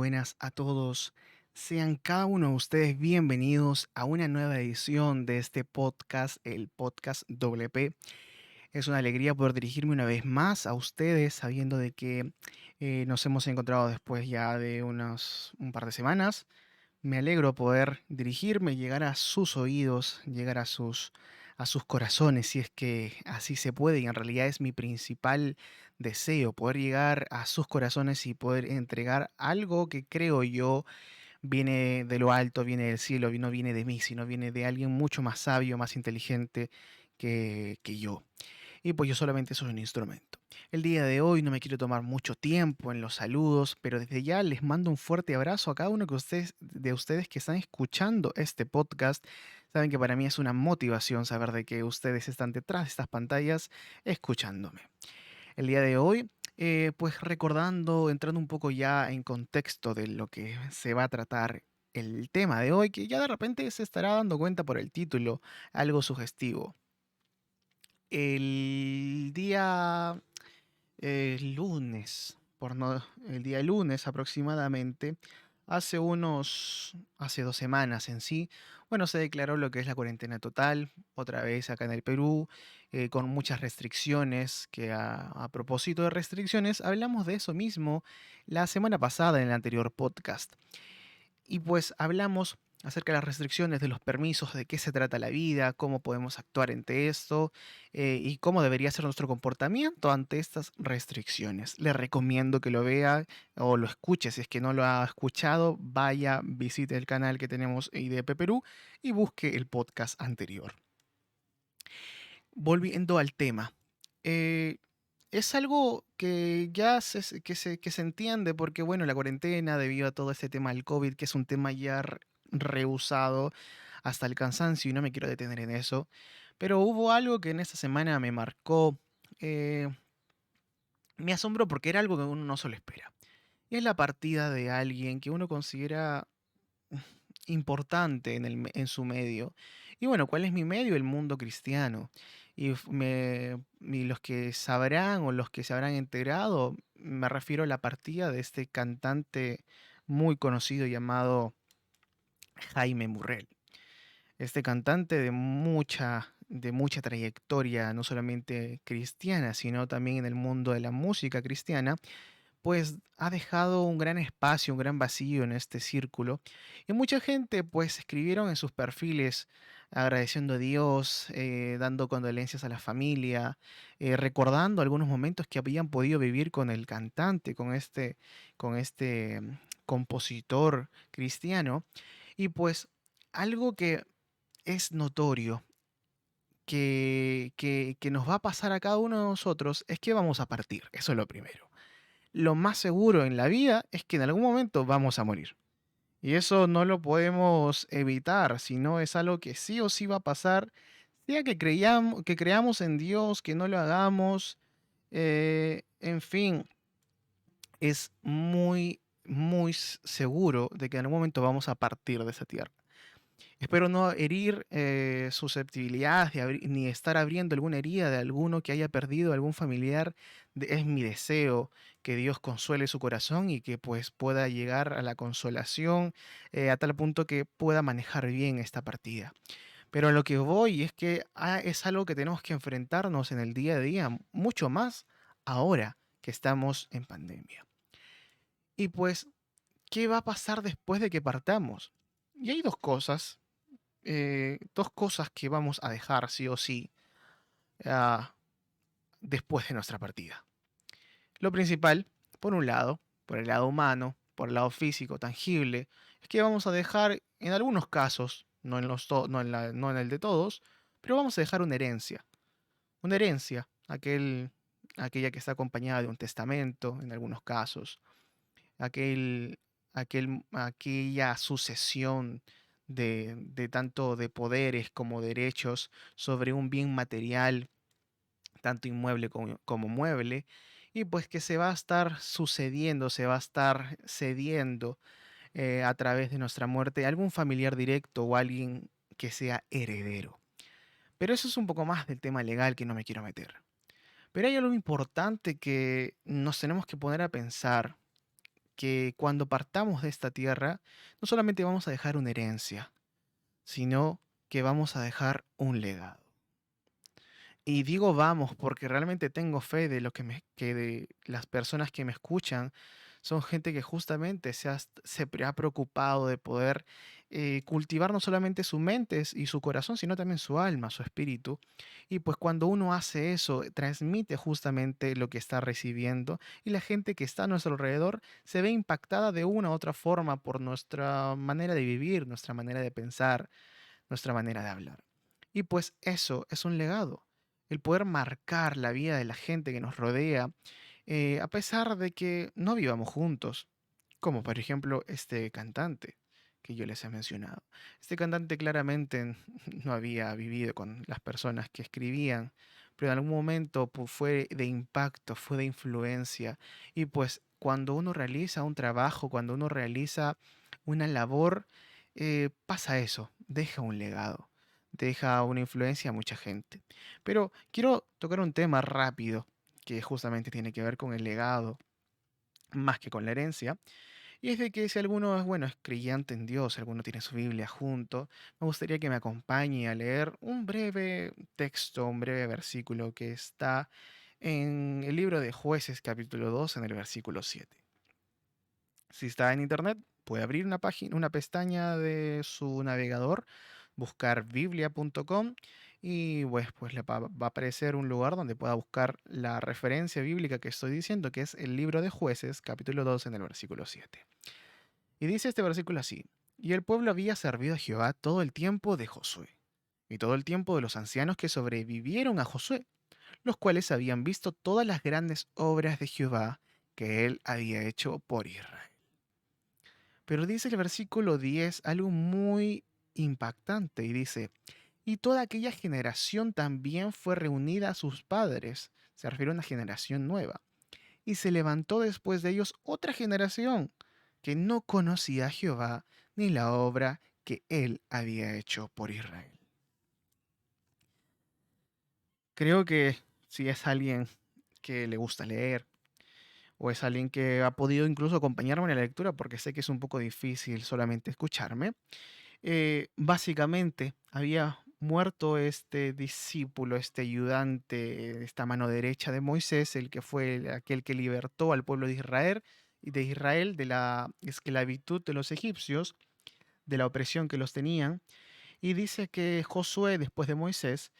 buenas a todos. Sean cada uno de ustedes bienvenidos a una nueva edición de este podcast, el podcast WP. Es una alegría poder dirigirme una vez más a ustedes, sabiendo de que nos hemos encontrado después ya de un par de semanas. Me alegro poder dirigirme, llegar a sus oídos, llegar a sus corazones, si es que así se puede. Y en realidad es mi principal deseo, poder llegar a sus corazones y poder entregar algo que creo yo viene de lo alto, viene del cielo, no viene de mí, sino viene de alguien mucho más sabio, más inteligente que yo. Y pues yo solamente soy un instrumento. El día de hoy no me quiero tomar mucho tiempo en los saludos, pero desde ya les mando un fuerte abrazo a cada uno de ustedes que están escuchando este podcast. Saben que para mí es una motivación saber de que ustedes están detrás de estas pantallas escuchándome. El día de hoy, pues recordando, entrando un poco ya en contexto de lo que se va a tratar el tema de hoy, que ya de repente se estará dando cuenta por el título, algo sugestivo. El día lunes, el día lunes aproximadamente, hace 2 semanas en sí, bueno, se declaró lo que es la cuarentena total, otra vez acá en el Perú, con muchas restricciones, que a propósito de restricciones, hablamos de eso mismo la semana pasada en el anterior podcast. Y pues hablamos acerca de las restricciones, de los permisos, de qué se trata la vida, cómo podemos actuar ante esto y cómo debería ser nuestro comportamiento ante estas restricciones. Le recomiendo que lo vea o lo escuche. Si es que no lo ha escuchado, vaya, visite el canal que tenemos IDP Perú y busque el podcast anterior. Volviendo al tema. eh, es algo que ya que se entiende porque, bueno, la cuarentena, debido a todo este tema del COVID, que es un tema ya rehusado hasta el cansancio, y no me quiero detener en eso, pero hubo algo que en esta semana me marcó, eh, me asombró porque era algo que uno no se lo espera. Y es la partida de alguien que uno considera importante en su medio. Y bueno, ¿cuál es mi medio? El mundo cristiano. Y los que sabrán o los que se habrán enterado, me refiero a la partida de este cantante muy conocido llamado Jaime Murrell. Este cantante de mucha trayectoria, no solamente cristiana, sino también en el mundo de la música cristiana, pues ha dejado un gran espacio, un gran vacío en este círculo. Y mucha gente pues escribieron en sus perfiles agradeciendo a Dios, dando condolencias a la familia, recordando algunos momentos que habían podido vivir con el cantante, con este compositor cristiano. Y pues algo que es notorio que nos va a pasar a cada uno de nosotros es que vamos a partir. Eso es lo primero. Lo más seguro en la vida es que en algún momento vamos a morir. Y eso no lo podemos evitar, sino es algo que sí o sí va a pasar, sea que creamos en Dios, que no lo hagamos, en fin, es seguro de que en algún momento vamos a partir de esa tierra. Espero no herir susceptibilidades ni estar abriendo alguna herida de alguno que haya perdido algún familiar. Es mi deseo que Dios consuele su corazón y que pues pueda llegar a la consolación a tal punto que pueda manejar bien esta partida. Pero a lo que voy es que es algo que tenemos que enfrentarnos en el día a día, mucho más ahora que estamos en pandemia. Y pues, ¿qué va a pasar después de que partamos? Y hay dos cosas que vamos a dejar sí o sí ah, después de nuestra partida. Lo principal, por un lado, por el lado humano, por el lado físico, tangible, es que vamos a dejar, en algunos casos, no en el de todos, pero vamos a dejar una herencia. Una herencia, aquella que está acompañada de un testamento, en algunos casos, aquel, aquella sucesión de tanto de poderes como derechos sobre un bien material, tanto inmueble como mueble, y pues que se va a estar sucediendo, se va a estar cediendo a través de nuestra muerte a algún familiar directo o alguien que sea heredero. Pero eso es un poco más del tema legal que no me quiero meter. Pero hay algo importante que nos tenemos que poner a pensar que cuando partamos de esta tierra, no solamente vamos a dejar una herencia, sino que vamos a dejar un legado. Y digo vamos porque realmente tengo fe de lo que de las personas que me escuchan son gente que justamente se ha preocupado de poder cultivar no solamente su mente y su corazón, sino también su alma, su espíritu. Y pues cuando uno hace eso, transmite justamente lo que está recibiendo y la gente que está a nuestro alrededor se ve impactada de una u otra forma por nuestra manera de vivir, nuestra manera de pensar, nuestra manera de hablar. Y pues eso es un legado, el poder marcar la vida de la gente que nos rodea, a pesar de que no vivamos juntos, como por ejemplo este cantante que yo les he mencionado. Este cantante claramente no había vivido con las personas que escribían, pero en algún momento fue de impacto, fue de influencia. Y pues cuando uno realiza un trabajo, cuando uno realiza una labor, pasa eso, deja un legado, deja una influencia a mucha gente. Pero quiero tocar un tema rápido que justamente tiene que ver con el legado más que con la herencia. Y es de que si alguno es, bueno, es creyente en Dios, si alguno tiene su Biblia junto, me gustaría que me acompañe a leer un breve texto, un breve versículo que está en el libro de Jueces capítulo 2 en el versículo 7. Si está en internet, puede abrir una página, una pestaña de su navegador, buscar biblia.com y pues va a aparecer un lugar donde pueda buscar la referencia bíblica que estoy diciendo, que es el libro de Jueces, capítulo 2 en el versículo 7. Y dice este versículo así: Y el pueblo había servido a Jehová todo el tiempo de Josué, y todo el tiempo de los ancianos que sobrevivieron a Josué, los cuales habían visto todas las grandes obras de Jehová que él había hecho por Israel. Pero dice el versículo 10 algo muy impactante y dice: Y toda aquella generación también fue reunida a sus padres, se refiere a una generación nueva, y se levantó después de ellos otra generación que no conocía a Jehová ni la obra que él había hecho por Israel. Creo que si es alguien que le gusta leer, o es alguien que ha podido incluso acompañarme en la lectura, porque sé que es un poco difícil solamente escucharme, básicamente había muerto este discípulo, este ayudante, esta mano derecha de Moisés, el que fue aquel que libertó al pueblo de Israel de la esclavitud de los egipcios, de la opresión que los tenían. Y dice que Josué, después de Moisés,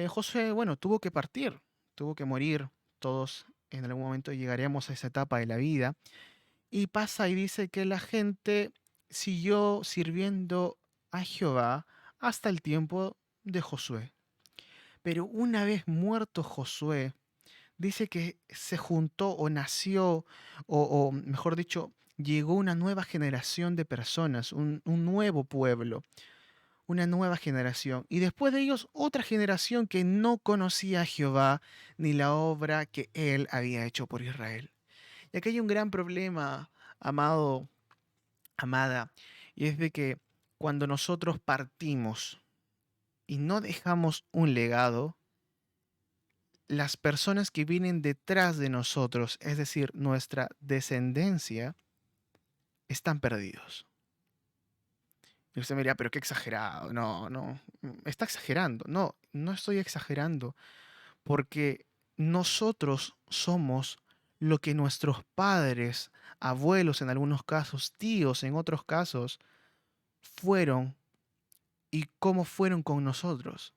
Josué, bueno, tuvo que partir, tuvo que morir. Todos en algún momento llegaremos a esa etapa de la vida. Y pasa y dice que la gente siguió sirviendo a Jehová hasta el tiempo de Josué. Pero una vez muerto Josué, dice que se juntó o nació, o mejor dicho, llegó una nueva generación de personas, un nuevo pueblo, una nueva generación. Y después de ellos, otra generación que no conocía a Jehová ni la obra que él había hecho por Israel. Y aquí hay un gran problema, amado, amada, y es de que cuando nosotros partimos y no dejamos un legado, las personas que vienen detrás de nosotros, es decir, nuestra descendencia, están perdidos. Y usted me dirá, pero qué exagerado. No, no, está exagerando. No, no estoy exagerando, porque nosotros somos lo que nuestros padres, abuelos en algunos casos, tíos en otros casos, fueron y cómo fueron con nosotros.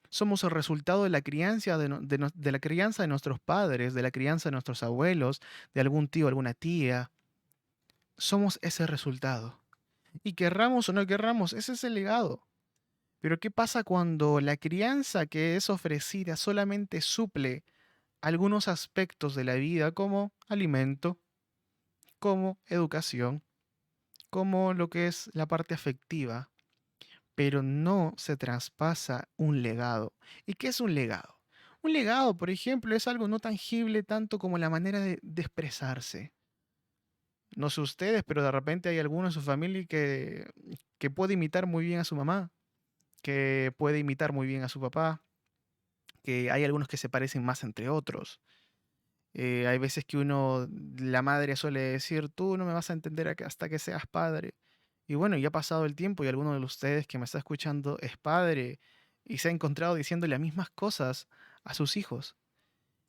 Somos el resultado de la crianza de la crianza de nuestros padres, de la crianza de nuestros abuelos, de algún tío, alguna tía. Somos ese resultado. Y querramos o no querramos, ese es el legado. Pero ¿qué pasa cuando la crianza que es ofrecida solamente suple algunos aspectos de la vida como alimento, como educación, como lo que es la parte afectiva, pero no se traspasa un legado? ¿Y qué es un legado? Un legado, por ejemplo, es algo no tangible tanto como la manera de expresarse. No sé ustedes, pero de repente hay alguno en su familia que puede imitar muy bien a su mamá, que puede imitar muy bien a su papá, que hay algunos que se parecen más entre otros. Hay veces que la madre suele decir, tú no me vas a entender hasta que seas padre. Y bueno, ya ha pasado el tiempo y alguno de ustedes que me está escuchando es padre y se ha encontrado diciendo las mismas cosas a sus hijos.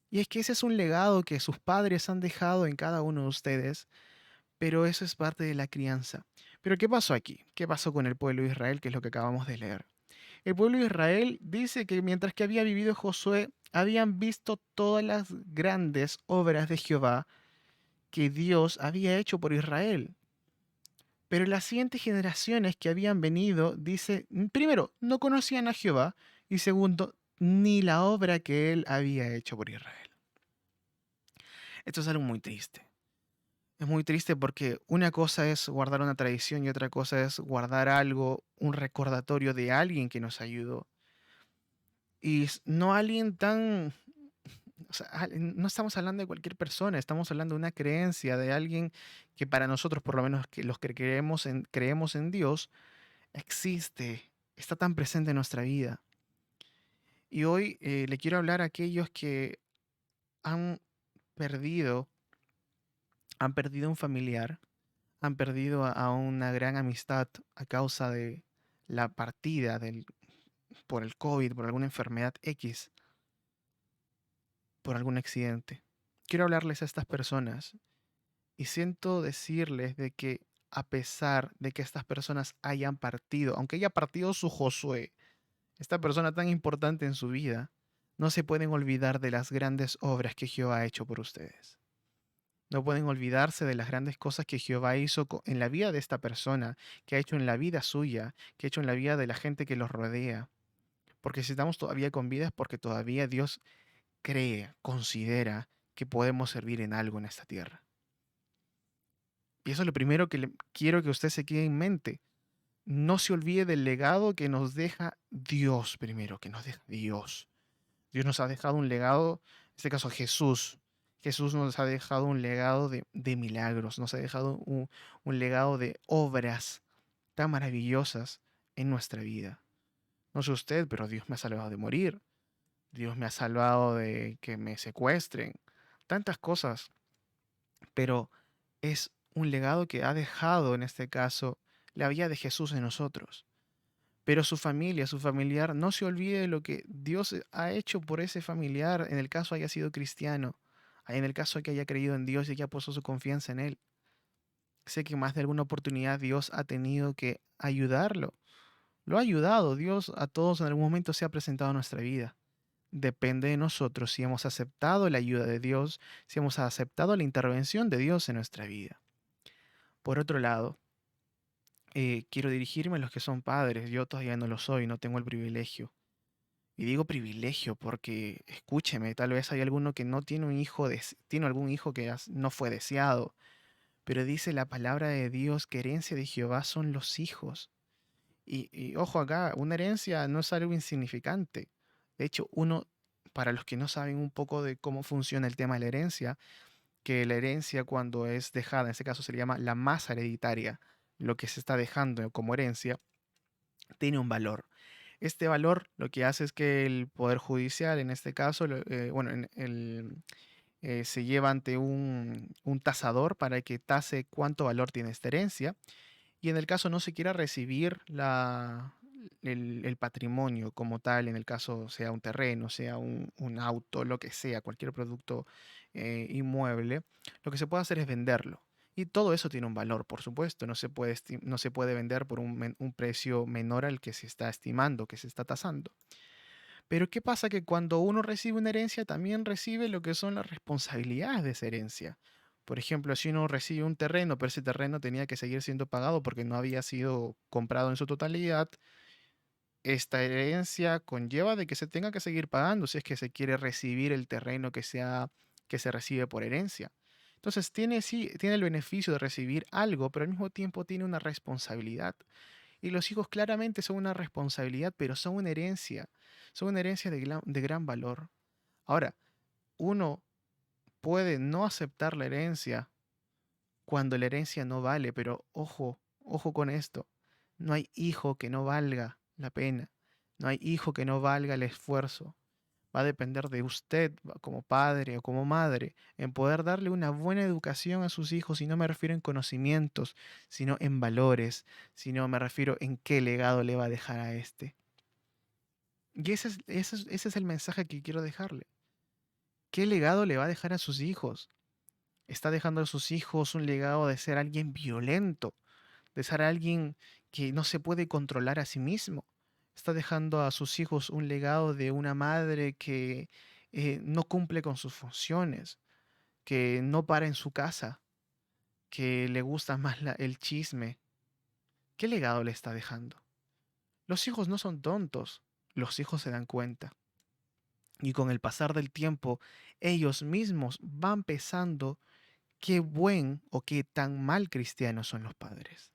Y es que ese es un legado que sus padres han dejado en cada uno de ustedes, pero eso es parte de la crianza. Pero ¿qué pasó aquí? ¿Qué pasó con el pueblo de Israel, que es lo que acabamos de leer? El pueblo de Israel dice que mientras que había vivido Josué, habían visto todas las grandes obras de Jehová que Dios había hecho por Israel. Pero las siguientes generaciones que habían venido, dice, primero, no conocían a Jehová y segundo, ni la obra que él había hecho por Israel. Esto es algo muy triste. Es muy triste porque una cosa es guardar una tradición y otra cosa es guardar algo, un recordatorio de alguien que nos ayudó. Y no alguien tan, o sea, no estamos hablando de cualquier persona, estamos hablando de una creencia, de alguien que para nosotros, por lo menos que los que creemos en Dios, existe, está tan presente en nuestra vida. Y hoy le quiero hablar a aquellos que han perdido, han perdido un familiar, han perdido a una gran amistad a causa de la partida por el COVID, por alguna enfermedad X, por algún accidente. Quiero hablarles a estas personas y siento decirles de que a pesar de que estas personas hayan partido, aunque haya partido su Josué, esta persona tan importante en su vida, no se pueden olvidar de las grandes obras que Jehová ha hecho por ustedes. No pueden olvidarse de las grandes cosas que Jehová hizo en la vida de esta persona, que ha hecho en la vida suya, que ha hecho en la vida de la gente que los rodea. Porque si estamos todavía con vida es porque todavía Dios cree, considera que podemos servir en algo en esta tierra. Y eso es lo primero que quiero que usted se quede en mente. No se olvide del legado que nos deja Dios primero, que nos deja Dios. Dios nos ha dejado un legado, en este caso Jesús. Jesús nos ha dejado un legado de milagros, nos ha dejado un legado de obras tan maravillosas en nuestra vida. No sé usted, pero Dios me ha salvado de morir. Dios me ha salvado de que me secuestren. Tantas cosas. Pero es un legado que ha dejado, en este caso, la vida de Jesús en nosotros. Pero su familia, su familiar, no se olvide de lo que Dios ha hecho por ese familiar, en el caso haya sido cristiano, en el caso que haya creído en Dios y que haya puesto su confianza en Él. Sé que más de alguna oportunidad Dios ha tenido que ayudarlo. Lo ha ayudado, Dios a todos en algún momento se ha presentado a nuestra vida. Depende de nosotros si hemos aceptado la ayuda de Dios, si hemos aceptado la intervención de Dios en nuestra vida. Por otro lado, quiero dirigirme a los que son padres. Yo todavía no lo soy, no tengo el privilegio. Y digo privilegio porque, escúcheme, tal vez hay alguno que no tiene un hijo, tiene algún hijo que no fue deseado, pero dice la palabra de Dios que herencia de Jehová son los hijos. Y ojo acá, una herencia no es algo insignificante. De hecho, para los que no saben un poco de cómo funciona el tema de la herencia, que la herencia cuando es dejada, en este caso se le llama la masa hereditaria, lo que se está dejando como herencia, tiene un valor. Este valor lo que hace es que el Poder Judicial, en este caso, bueno, se lleva ante un tasador para que tase cuánto valor tiene esta herencia y en el caso no se quiera recibir el patrimonio como tal, en el caso sea un terreno, sea un auto, lo que sea, cualquier producto inmueble, lo que se puede hacer es venderlo. Y todo eso tiene un valor, por supuesto, no se puede vender por un precio menor al que se está estimando, que se está tasando. Pero ¿qué pasa? Que cuando uno recibe una herencia, también recibe lo que son las responsabilidades de esa herencia. Por ejemplo, si uno recibe un terreno, pero ese terreno tenía que seguir siendo pagado porque no había sido comprado en su totalidad, esta herencia conlleva de que se tenga que seguir pagando si es que se quiere recibir el terreno que se recibe por herencia. Entonces tiene, sí, tiene el beneficio de recibir algo, pero al mismo tiempo tiene una responsabilidad. Y los hijos claramente son una responsabilidad, pero son una herencia de gran valor. Ahora, uno puede no aceptar la herencia cuando la herencia no vale, pero ojo, ojo con esto. No hay hijo que no valga la pena. No hay hijo que no valga el esfuerzo. Va a depender de usted como padre o como madre en poder darle una buena educación a sus hijos, y no me refiero en conocimientos, sino en valores, sino me refiero en qué legado le va a dejar a este. Y ese es el mensaje que quiero dejarle. ¿Qué legado le va a dejar a sus hijos? Está dejando a sus hijos un legado de ser alguien violento, de ser alguien que no se puede controlar a sí mismo. Está dejando a sus hijos un legado de una madre que no cumple con sus funciones, que no para en su casa, que le gusta más el chisme. ¿Qué legado le está dejando? Los hijos no son tontos, los hijos se dan cuenta. Y con el pasar del tiempo, ellos mismos van pensando qué buen o qué tan mal cristianos son los padres.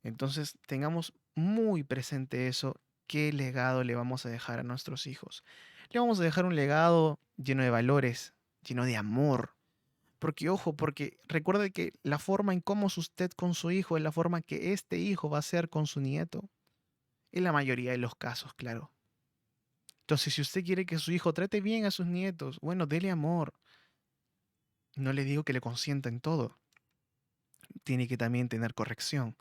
Entonces, tengamos muy presente eso, qué legado le vamos a dejar a nuestros hijos. Le vamos a dejar un legado lleno de valores, lleno de amor. Porque, ojo, porque recuerde que la forma en cómo es usted con su hijo es la forma que este hijo va a ser con su nieto. En la mayoría de los casos, claro. Entonces, si usted quiere que su hijo trate bien a sus nietos, bueno, dele amor. No le digo que le consienta en todo. Tiene que también tener corrección.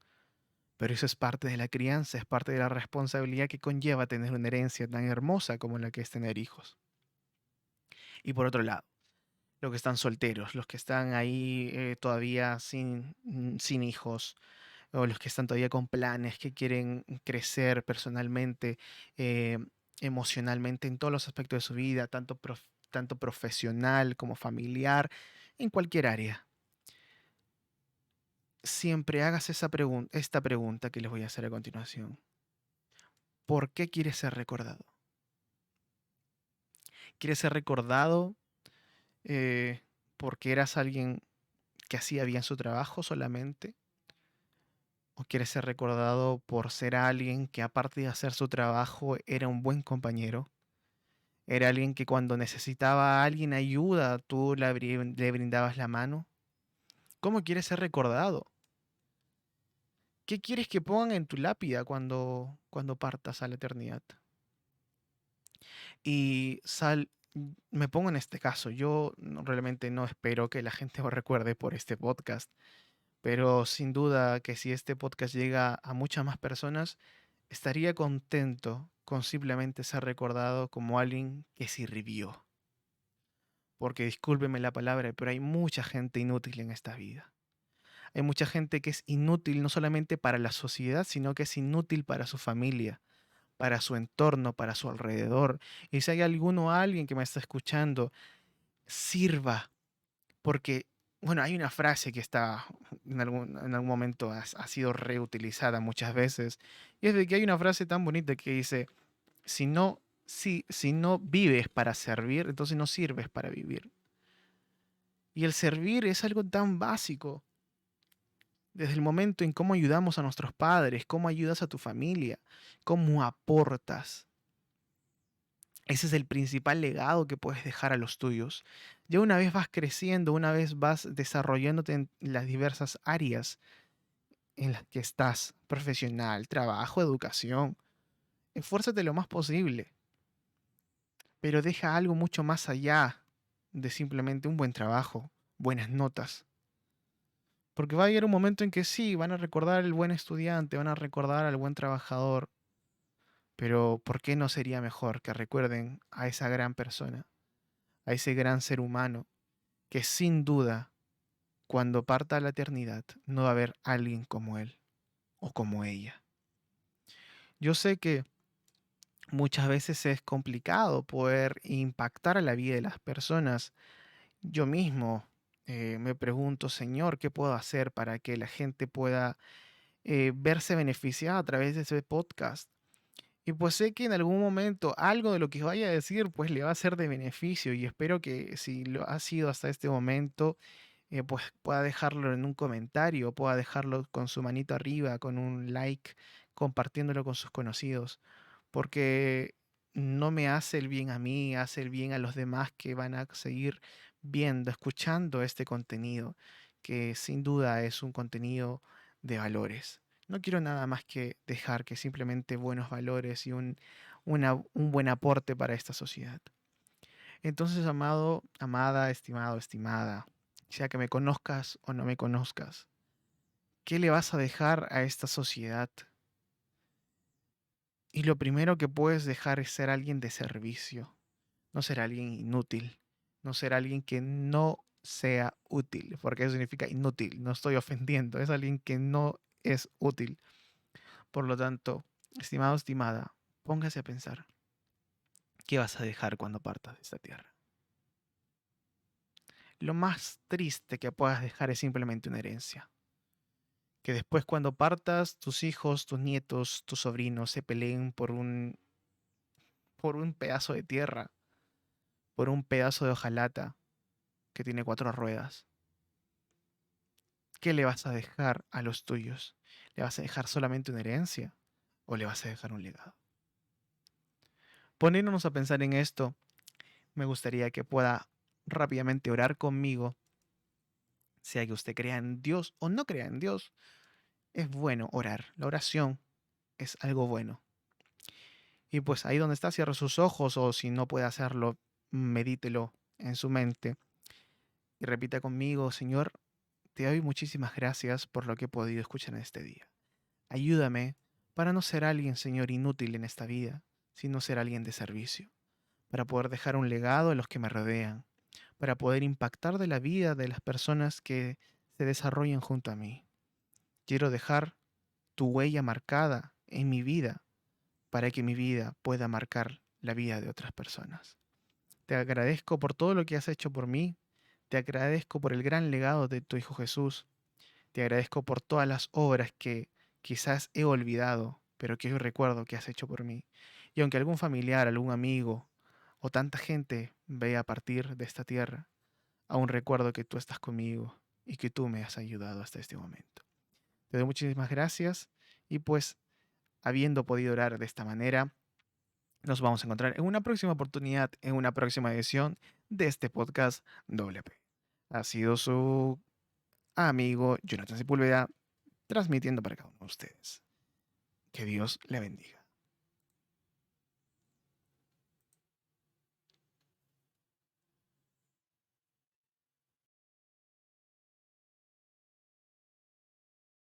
Pero eso es parte de la crianza, es parte de la responsabilidad que conlleva tener una herencia tan hermosa como la que es tener hijos. Y por otro lado, los que están solteros, los que están ahí todavía sin hijos, o los que están todavía con planes, que quieren crecer personalmente, eh, emocionalmente, en todos los aspectos de su vida, tanto profesional como familiar, en cualquier área. Siempre hagas esta pregunta que les voy a hacer a continuación. ¿Por qué quieres ser recordado? ¿Quieres ser recordado eh, porque eras alguien que hacía bien su trabajo solamente? ¿O quieres ser recordado por ser alguien que, aparte de hacer su trabajo, era un buen compañero? Era alguien que cuando necesitaba a alguien ayuda, tú le brindabas la mano. ¿Cómo quieres ser recordado? ¿Qué quieres que pongan en tu lápida cuando partas a la eternidad? Y me pongo en este caso. Yo realmente no espero que la gente me recuerde por este podcast, pero sin duda que si este podcast llega a muchas más personas, estaría contento con simplemente ser recordado como alguien que sirvió. Porque discúlpeme la palabra, pero hay mucha gente inútil en esta vida. Hay mucha gente que es inútil no solamente para la sociedad, sino que es inútil para su familia, para su entorno, para su alrededor. Y si hay alguien que me está escuchando, sirva, porque, bueno, hay una frase que está en algún momento ha sido reutilizada muchas veces, y es de que hay una frase tan bonita que dice, si no vives para servir, entonces no sirves para vivir. Y el servir es algo tan básico, desde el momento en cómo ayudamos a nuestros padres, cómo ayudas a tu familia, cómo aportas. Ese es el principal legado que puedes dejar a los tuyos. Ya una vez vas creciendo, una vez vas desarrollándote en las diversas áreas en las que estás, profesional, trabajo, educación, esfuérzate lo más posible, pero deja algo mucho más allá de simplemente un buen trabajo, buenas notas. Porque va a llegar un momento en que sí, van a recordar al buen estudiante, van a recordar al buen trabajador, pero ¿por qué no sería mejor que recuerden a esa gran persona, a ese gran ser humano, que sin duda, cuando parta a la eternidad, no va a haber alguien como él o como ella? Yo sé que muchas veces es complicado poder impactar a la vida de las personas. Yo mismo me pregunto, Señor, ¿qué puedo hacer para que la gente pueda verse beneficiada a través de ese podcast? Y pues sé que en algún momento algo de lo que vaya a decir pues le va a ser de beneficio, y espero que si lo ha sido hasta este momento, pues pueda dejarlo en un comentario, pueda dejarlo con su manito arriba, con un like, compartiéndolo con sus conocidos, porque no me hace el bien a mí, hace el bien a los demás que van a seguir viendo, escuchando este contenido, que sin duda es un contenido de valores. No quiero nada más que dejar que simplemente buenos valores y un buen aporte para esta sociedad. Entonces, amado, amada, estimado, estimada, sea que me conozcas o no me conozcas, ¿qué le vas a dejar a esta sociedad? Y lo primero que puedes dejar es ser alguien de servicio, no ser alguien inútil, no ser alguien que no sea útil, porque eso significa inútil, no estoy ofendiendo, es alguien que no es útil. Por lo tanto, estimado, estimada, póngase a pensar, ¿qué vas a dejar cuando partas de esta tierra? Lo más triste que puedas dejar es simplemente una herencia. Que después cuando partas, tus hijos, tus nietos, tus sobrinos se peleen por un pedazo de tierra, por un pedazo de hojalata que tiene cuatro ruedas. ¿Qué le vas a dejar a los tuyos? ¿Le vas a dejar solamente una herencia o le vas a dejar un legado? Poniéndonos a pensar en esto, me gustaría que pueda rápidamente orar conmigo, sea que usted crea en Dios o no crea en Dios. Es bueno orar. La oración es algo bueno. Y pues ahí donde está, cierre sus ojos o si no puede hacerlo, medítelo en su mente y repita conmigo: Señor, te doy muchísimas gracias por lo que he podido escuchar en este día. Ayúdame para no ser alguien, Señor, inútil en esta vida, sino ser alguien de servicio, para poder dejar un legado a los que me rodean, para poder impactar de la vida de las personas que se desarrollan junto a mí. Quiero dejar tu huella marcada en mi vida para que mi vida pueda marcar la vida de otras personas. Te agradezco por todo lo que has hecho por mí. Te agradezco por el gran legado de tu Hijo Jesús. Te agradezco por todas las obras que quizás he olvidado, pero que hoy recuerdo que has hecho por mí. Y aunque algún familiar, algún amigo o tanta gente vea partir de esta tierra, aún recuerdo que tú estás conmigo y que tú me has ayudado hasta este momento. Te doy muchísimas gracias y pues, habiendo podido orar de esta manera, nos vamos a encontrar en una próxima oportunidad, en una próxima edición de este podcast WP. Ha sido su amigo Jonathan Sepúlveda transmitiendo para cada uno de ustedes. Que Dios le bendiga.